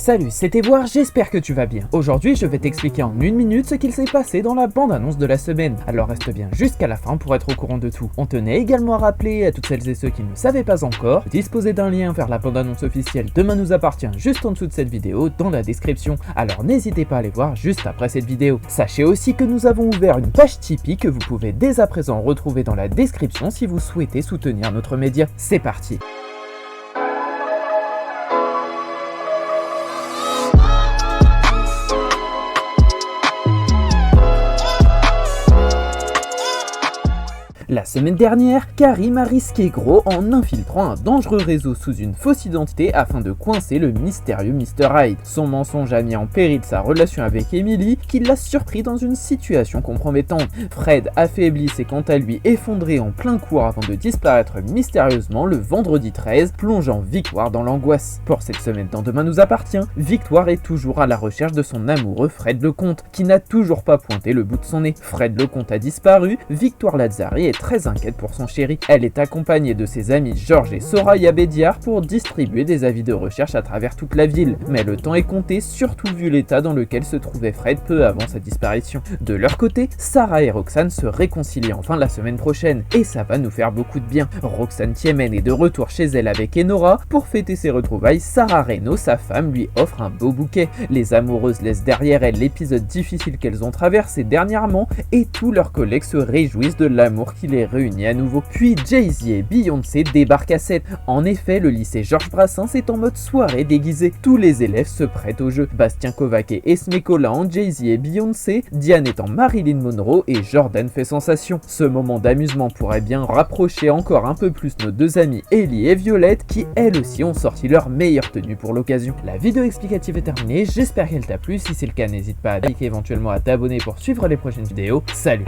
Salut, c'était Voir, j'espère que tu vas bien. Aujourd'hui, je vais t'expliquer en une minute ce qu'il s'est passé dans la bande-annonce de la semaine. Alors reste bien jusqu'à la fin pour être au courant de tout. On tenait également à rappeler à toutes celles et ceux qui ne savaient pas encore, de disposer d'un lien vers la bande-annonce officielle Demain nous appartient juste en dessous de cette vidéo dans la description. Alors n'hésitez pas à aller voir juste après cette vidéo. Sachez aussi que nous avons ouvert une page Tipeee que vous pouvez dès à présent retrouver dans la description si vous souhaitez soutenir notre média. C'est parti. La semaine dernière, Karim a risqué gros en infiltrant un dangereux réseau sous une fausse identité afin de coincer le mystérieux Mr. Hyde. Son mensonge a mis en péril sa relation avec Emily, qui l'a surpris dans une situation compromettante. Fred, affaibli, s'est quant à lui effondré en plein cours avant de disparaître mystérieusement le vendredi 13, plongeant Victoire dans l'angoisse. Pour cette semaine dans Demain nous appartient, Victoire est toujours à la recherche de son amoureux Fred Lecomte, qui n'a toujours pas pointé le bout de son nez. Fred Lecomte a disparu, Victoire Lazzari est très inquiète pour son chéri. Elle est accompagnée de ses amis Georges et Soraya Bédiard pour distribuer des avis de recherche à travers toute la ville. Mais le temps est compté, surtout vu l'état dans lequel se trouvait Fred peu avant sa disparition. De leur côté, Sarah et Roxane se réconcilient enfin la semaine prochaine, et ça va nous faire beaucoup de bien. Roxane Thiémen est de retour chez elle avec Enora. Pour fêter ses retrouvailles, Sarah Reno, sa femme, lui offre un beau bouquet. Les amoureuses laissent derrière elles l'épisode difficile qu'elles ont traversé dernièrement, et tous leurs collègues se réjouissent de l'amour qui les réunis à nouveau. Puis Jay-Z et Beyoncé débarquent à 7. En effet, le lycée Georges Brassens est en mode soirée déguisée. Tous les élèves se prêtent au jeu. Bastien Kovac et Esme Cola en Jay-Z et Beyoncé, Diane est en Marilyn Monroe et Jordan fait sensation. Ce moment d'amusement pourrait bien rapprocher encore un peu plus nos deux amies Ellie et Violette qui elles aussi ont sorti leur meilleure tenue pour l'occasion. La vidéo explicative est terminée, j'espère qu'elle t'a plu. Si c'est le cas, n'hésite pas à liker, éventuellement à t'abonner pour suivre les prochaines vidéos. Salut!